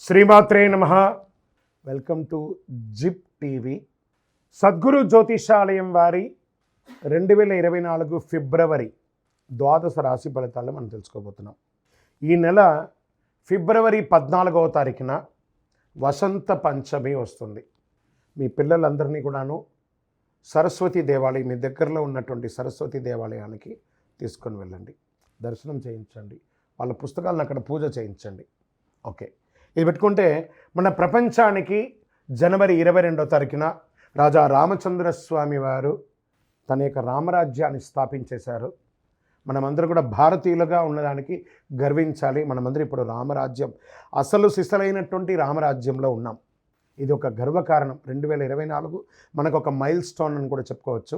శ్రీమాత్రే నమః. Welcome to Zip TV. Sadguru Jyothishalayam వారి 2024 ఫిబ్రవరి ద్వాదశ రాశి ఫలితాలు మనం తెలుసుకోబోతున్నాం. ఈ నెల ఫిబ్రవరి 14వ తారీఖున వసంత పంచమి వస్తుంది. మీ పిల్లలందరినీ కూడాను సరస్వతి దేవాలయం, మీ దగ్గరలో ఉన్నటువంటి సరస్వతి దేవాలయానికి తీసుకొని వెళ్ళండి, దర్శనం చేయించండి, వాళ్ళ పుస్తకాలను అక్కడ పూజ చేయించండి. ఓకే, ఇది పెట్టుకుంటే మన ప్రపంచానికి జనవరి 22వ తారీఖున రాజా రామచంద్రస్వామి వారు తన యొక్క రామరాజ్యాన్ని స్థాపించేశారు. మనమందరూ కూడా భారతీయులుగా ఉన్నదానికి గర్వించాలి. మనమందరూ ఇప్పుడు రామరాజ్యం, అసలు సిసలైనటువంటి రామరాజ్యంలో ఉన్నాం. ఇది ఒక గర్వకారణం. 2024 మనకు ఒక మైల్ స్టోన్ అని కూడా చెప్పుకోవచ్చు.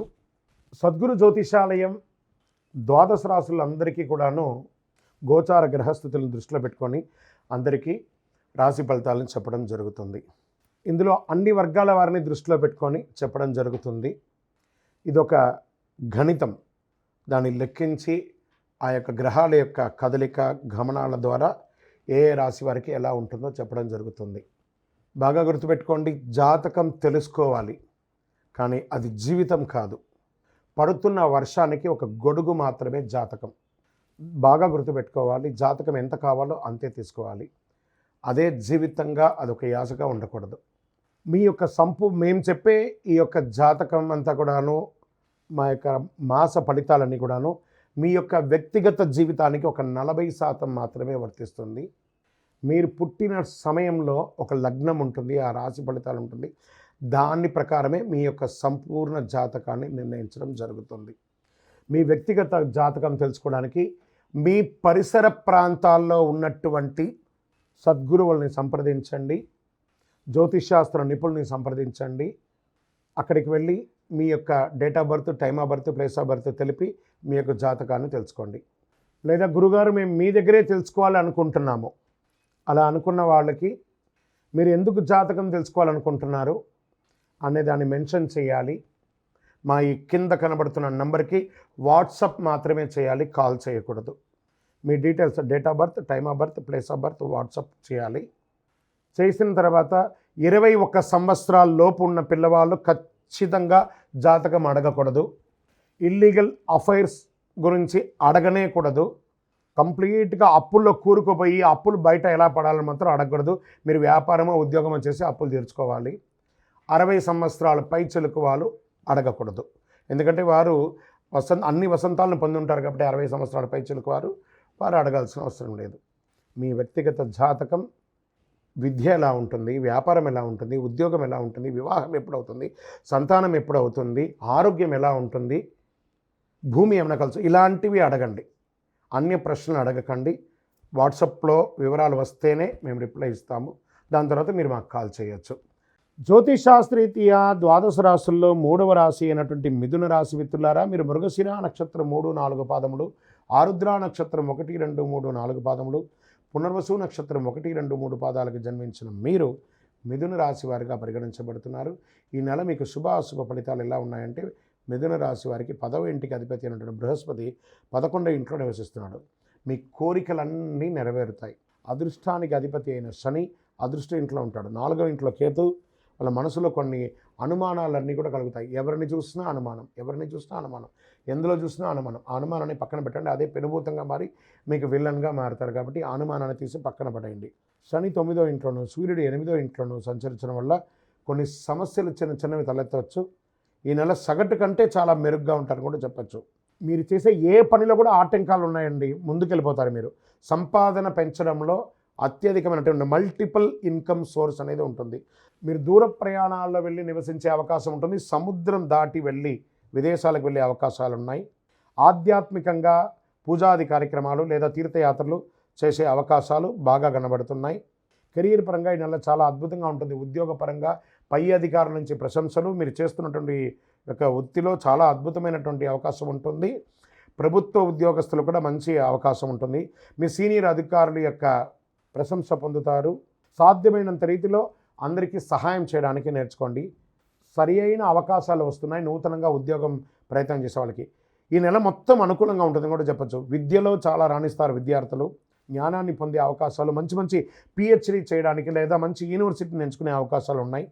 సద్గురు జ్యోతిషాలయం ద్వాదశ రాశులందరికీ కూడాను గోచార గ్రహస్థితులను దృష్టిలో పెట్టుకొని అందరికీ రాశి ఫలితాలను చెప్పడం జరుగుతుంది. ఇందులో అన్ని వర్గాల వారిని దృష్టిలో పెట్టుకొని చెప్పడం జరుగుతుంది. ఇదొక గణితం. దాన్ని లెక్కించి ఆ యొక్క గ్రహాల యొక్క కదలిక గమనాల ద్వారా ఏ రాశి వారికి ఎలా ఉంటుందో చెప్పడం జరుగుతుంది. బాగా గుర్తుపెట్టుకోండి, జాతకం తెలుసుకోవాలి, కానీ అది జీవితం కాదు. పడుతున్న వర్షానికి ఒక గొడుగు మాత్రమే జాతకం. బాగా గుర్తుపెట్టుకోవాలి, జాతకం ఎంత కావాలో అంతే తీసుకోవాలి. అదే జీవితంగా అదొక యాసగా ఉండకూడదు. మీ యొక్క మేము చెప్పే ఈ యొక్క జాతకం అంతా కూడాను, మా యొక్క మాస ఫలితాలన్నీ కూడాను మీ యొక్క వ్యక్తిగత జీవితానికి ఒక 40% మాత్రమే వర్తిస్తుంది. మీరు పుట్టిన సమయంలో ఒక లగ్నం ఉంటుంది, ఆ రాశి ఫలితాలు ఉంటుంది. దాని ప్రకారమే మీ యొక్క సంపూర్ణ జాతకాన్ని నిర్ణయించడం జరుగుతుంది. మీ వ్యక్తిగత జాతకం తెలుసుకోవడానికి మీ పరిసర ప్రాంతాల్లో ఉన్నటువంటి సద్గురువుల్ని సంప్రదించండి, జ్యోతిషాస్త్ర నిపుణుల్ని సంప్రదించండి. అక్కడికి వెళ్ళి మీ యొక్క date of birth, time of birth, place of birth తెలిపి మీ యొక్క జాతకాన్ని తెలుసుకోండి. లేదా గురుగారు మేము మీ దగ్గరే తెలుసుకోవాలి అనుకుంటున్నాము, అలా అనుకున్న వాళ్ళకి మీరు ఎందుకు జాతకం తెలుసుకోవాలనుకుంటున్నారు అనే దాన్ని మెన్షన్ చేయాలి. మా ఈ కింద కనబడుతున్న నంబర్కి వాట్సాప్ మాత్రమే చేయాలి, కాల్ చేయకూడదు. మీ details, date of birth, time of birth, place of birth WhatsApp చేయాలి. చేసిన తర్వాత 21 సంవత్సరాల లోపు ఉన్న పిల్లవాళ్ళు ఖచ్చితంగా జాతకం అడగకూడదు. ఇల్లీగల్ అఫైర్స్ గురించి అడగనే కూడదు. కంప్లీట్గా అప్పుల్లో కూరుకుపోయి అప్పులు బయట ఎలా పడాలని మాత్రం అడగకూడదు. మీరు వ్యాపారమో ఉద్యోగమో చేసి అప్పులు తీర్చుకోవాలి. 60 సంవత్సరాల పై చెలుకు వాళ్ళు అడగకూడదు. ఎందుకంటే వారు అన్ని వసంతాలను పొంది ఉంటారు కాబట్టి 60 సంవత్సరాల పై చెలుకు వారు అడగాల్సిన అవసరం లేదు. మీ వ్యక్తిగత జాతకం, విద్య ఎలా ఉంటుంది, వ్యాపారం ఎలా ఉంటుంది, ఉద్యోగం ఎలా ఉంటుంది, వివాహం ఎప్పుడవుతుంది, సంతానం ఎప్పుడవుతుంది, ఆరోగ్యం ఎలా ఉంటుంది, భూమి ఏమైనా కలుసు, ఇలాంటివి అడగండి. అన్య ప్రశ్నలు అడగకండి. వాట్సాప్లో వివరాలు వస్తేనే మేము రిప్లై ఇస్తాము. దాని తర్వాత మీరు మాకు కాల్ చేయొచ్చు. జ్యోతిషాస్త్రీతీయ ద్వాదశ రాశుల్లో 3వ రాశి అయినటువంటి మిథున రాశి మిత్రులారా, మీరు మృగశిర నక్షత్రం 3, 4 పాదములు, ఆరుద్ర నక్షత్రం 1, 2, 3, 4 పాదములు, పునర్వసు నక్షత్రం 1, 2, 3 పాదాలకు జన్మించిన మీరు మిథున రాశి వారిగా పరిగణించబడుతున్నారు. ఈ నెల మీకు శుభాశుభ ఫలితాలు ఎలా ఉన్నాయంటే, మిథున రాశి వారికి 10వ ఇంటికి అధిపతి అయినటువంటి బృహస్పతి 11వ ఇంట్లో నివసిస్తున్నాడు. మీ కోరికలన్నీ నెరవేరుతాయి. అదృష్టానికి అధిపతి అయిన శని అదృష్ట ఇంట్లో ఉంటాడు. 4వ ఇంట్లో కేతు. వాళ్ళ మనసులో కొన్ని అనుమానాలన్నీ కూడా కలుగుతాయి. ఎవరిని చూసినా అనుమానం, ఎవరిని చూసినా అనుమానం, ఎందులో చూసినా అనుమానం. ఆ అనుమానాన్ని పక్కన పెట్టండి. అదే పెనుభూతంగా మారి మీకు విల్లన్గా మారుతారు. కాబట్టి ఆ అనుమానాన్ని తీసి పక్కన పడేయండి. శని 9వ ఇంట్లోనూ, సూర్యుడు 8వ ఇంట్లోనూ సంచరించడం వల్ల కొన్ని సమస్యలు చిన్నవి తలెత్తవచ్చు. ఈ నెల సగటు కంటే చాలా మెరుగ్గా ఉంటారని కూడా చెప్పచ్చు. మీరు చేసే ఏ పనిలో కూడా ఆటంకాలు ఉన్నాయండి, ముందుకెళ్ళిపోతారు. మీరు సంపాదన పెంచడంలో అత్యధికమైనటువంటి మల్టిపుల్ ఇన్కమ్ సోర్స్ అనేది ఉంటుంది. మీరు దూర ప్రయాణాల్లో వెళ్ళి నివసించే అవకాశం ఉంటుంది. సముద్రం దాటి వెళ్ళి విదేశాలకు వెళ్ళే అవకాశాలు ఉన్నాయి. ఆధ్యాత్మికంగా పూజాది కార్యక్రమాలు లేదా తీర్థయాత్రలు చేసే అవకాశాలు బాగా కనబడుతున్నాయి. కెరీర్ పరంగా ఈ నెల చాలా అద్భుతంగా ఉంటుంది. ఉద్యోగపరంగా పై అధికారుల నుంచి ప్రశంసలు, మీరు చేస్తున్నటువంటి యొక్క వృత్తిలో చాలా అద్భుతమైనటువంటి అవకాశం ఉంటుంది. ప్రభుత్వ ఉద్యోగస్తులు కూడా మంచి అవకాశం ఉంటుంది. మీ సీనియర్ అధికారుల యొక్క ప్రశంస పొందుతారు. సాధ్యమైనంత రీతిలో అందరికీ సహాయం చేయడానికి నేర్చుకోండి. సరి అయిన అవకాశాలు వస్తున్నాయి నూతనంగా ఉద్యోగం ప్రయత్నం చేసే వాళ్ళకి. ఈ నెల మొత్తం అనుకూలంగా ఉంటుందని కూడా చెప్పచ్చు. విద్యలో చాలా రాణిస్తారు విద్యార్థులు. జ్ఞానాన్ని పొందే అవకాశాలు, మంచి మంచి పిహెచ్డి చేయడానికి లేదా మంచి యూనివర్సిటీని ఎంచుకునే అవకాశాలు ఉన్నాయి.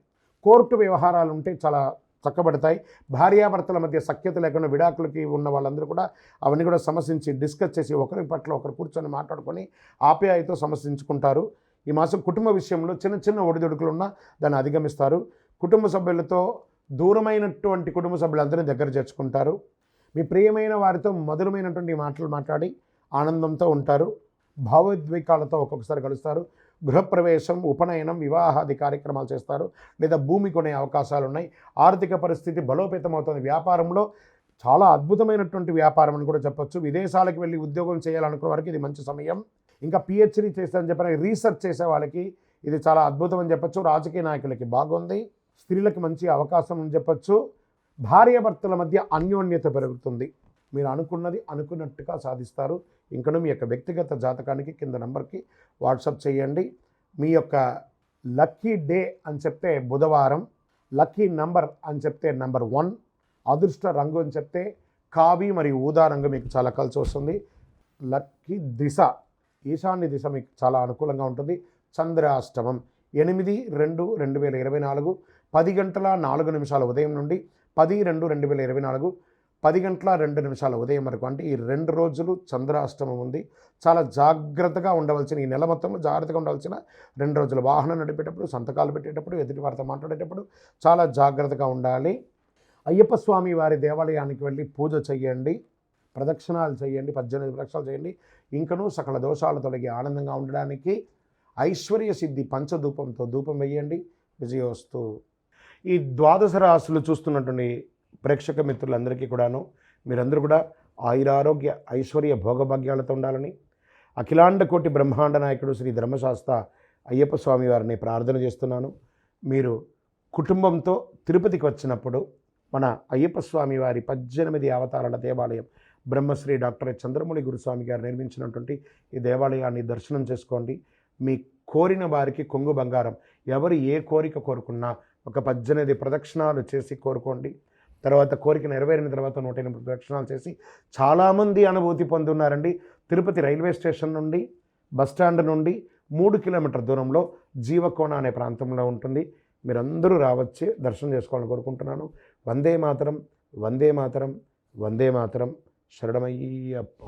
కోర్టు వ్యవహారాలు ఉంటే చాలా చక్కబడతాయి. భార్యాభర్తల మధ్య సఖ్యత లేకుండా విడాకులకి ఉన్న వాళ్ళందరూ కూడా అవన్నీ కూడా సమస్యించి డిస్కస్ చేసి ఒకరి పట్ల ఒకరు కూర్చొని మాట్లాడుకొని ఆప్యాయతో సమస్యించుకుంటారు. ఈ మాసం కుటుంబ విషయంలో చిన్న చిన్న ఒడిదుడుకులు ఉన్నా దాన్ని అధిగమిస్తారు. కుటుంబ సభ్యులతో దూరమైనటువంటి కుటుంబ సభ్యులందరినీ దగ్గర చేర్చుకుంటారు. మీ ప్రియమైన వారితో మధురమైనటువంటి మాటలు మాట్లాడి ఆనందంతో ఉంటారు. భావోద్వేగాలతో ఒక్కొక్కసారి కలుస్తారు. గృహప్రవేశం, ఉపనయనం, వివాహాది కార్యక్రమాలు చేస్తారు లేదా భూమి కొనే అవకాశాలు ఉన్నాయి. ఆర్థిక పరిస్థితి బలోపేతమవుతుంది. వ్యాపారంలో చాలా అద్భుతమైనటువంటి వ్యాపారం అని కూడా చెప్పొచ్చు. విదేశాలకు వెళ్ళి ఉద్యోగం చేయాలనుకున్న వారికి ఇది మంచి సమయం. ఇంకా పిహెచ్డి చేస్తారని చెప్పిన రీసెర్చ్ చేసే వాళ్ళకి ఇది చాలా అద్భుతం అని చెప్పొచ్చు. రాజకీయ నాయకులకి బాగుంది. స్త్రీలకు మంచి అవకాశం అని చెప్పొచ్చు. భార్యాభర్తల మధ్య అన్యోన్యత పెరుగుతుంది. మీరు అనుకున్నది అనుకున్నట్టుగా సాధిస్తారు. ఇంకను మీ యొక్క వ్యక్తిగత జాతకానికి కింద నంబర్కి వాట్సాప్ చేయండి. మీ యొక్క లక్కీ డే అని చెప్తే బుధవారం, లక్కీ నంబర్ అని చెప్తే నంబర్ 1, అదృష్ట రంగు అని చెప్తే కావి మరియు ఊదా రంగు మీకు చాలా కలిసి వస్తుంది. లక్కీ దిశ ఈశాన్య దిశ మీకు చాలా అనుకూలంగా ఉంటుంది. చంద్రాష్టమం 8/2/2024 10:04 ఉదయం నుండి 10/2/2024 10:02 ఉదయం వరకు, అంటే ఈ 2 రోజులు చంద్రాష్టమం ఉంది. చాలా జాగ్రత్తగా ఉండవలసిన, ఈ నెల మొత్తంలో జాగ్రత్తగా ఉండవలసిన 2 రోజులు. వాహనం నడిపేటప్పుడు, సంతకాలు పెట్టేటప్పుడు, ఎదుటి వారితో మాట్లాడేటప్పుడు చాలా జాగ్రత్తగా ఉండాలి. అయ్యప్ప స్వామి వారి దేవాలయానికి వెళ్ళి పూజ చేయండి, ప్రదక్షిణాలు చేయండి, 18 ప్రదక్షిణాలు చేయండి. ఇంకనూ సకల దోషాలు తొలగి ఆనందంగా ఉండడానికి ఐశ్వర్య సిద్ధి పంచధూపంతో ధూపం వేయండి. విజయోస్తు. ఈ ద్వాదశ రాశులు చూస్తున్నటువంటి ప్రేక్షక మిత్రులందరికీ కూడాను మీరందరూ కూడా ఆయురారోగ్య ఐశ్వర్య భోగభాగ్యాలతో ఉండాలని అఖిలాండ కోటి బ్రహ్మాండ నాయకుడు శ్రీ ధర్మశాస్త్ర అయ్యప్ప స్వామి వారిని ప్రార్థన చేస్తున్నాను. మీరు కుటుంబంతో తిరుపతికి వచ్చినప్పుడు మన అయ్యప్ప స్వామి వారి 18 అవతారాల దేవాలయం బ్రహ్మశ్రీ డాక్టర్ చంద్రమౌళి గురుస్వామి గారు నిర్మించినటువంటి ఈ దేవాలయాన్ని దర్శనం చేసుకోండి. మీ కోరిన వారికి కొంగు బంగారం, ఎవరు ఏ కోరిక కోరుకున్నా ఒక 18 ప్రదక్షిణాలు చేసి కోరుకోండి. తర్వాత కోరిక నెరవేరిన తర్వాత 108 ప్రదక్షిణాలు చేసి చాలామంది అనుభూతి పొందున్నారండి. తిరుపతి రైల్వే స్టేషన్ నుండి బస్టాండ్ నుండి 3 కిలోమీటర్ దూరంలో జీవకోణ అనే ప్రాంతంలో ఉంటుంది. మీరందరూ రావచ్చి దర్శనం చేసుకోవాలని కోరుకుంటున్నాను. వందే మాతరం, వందే మాతరం, వందే మాతరం. శరణమయ్యప్ప.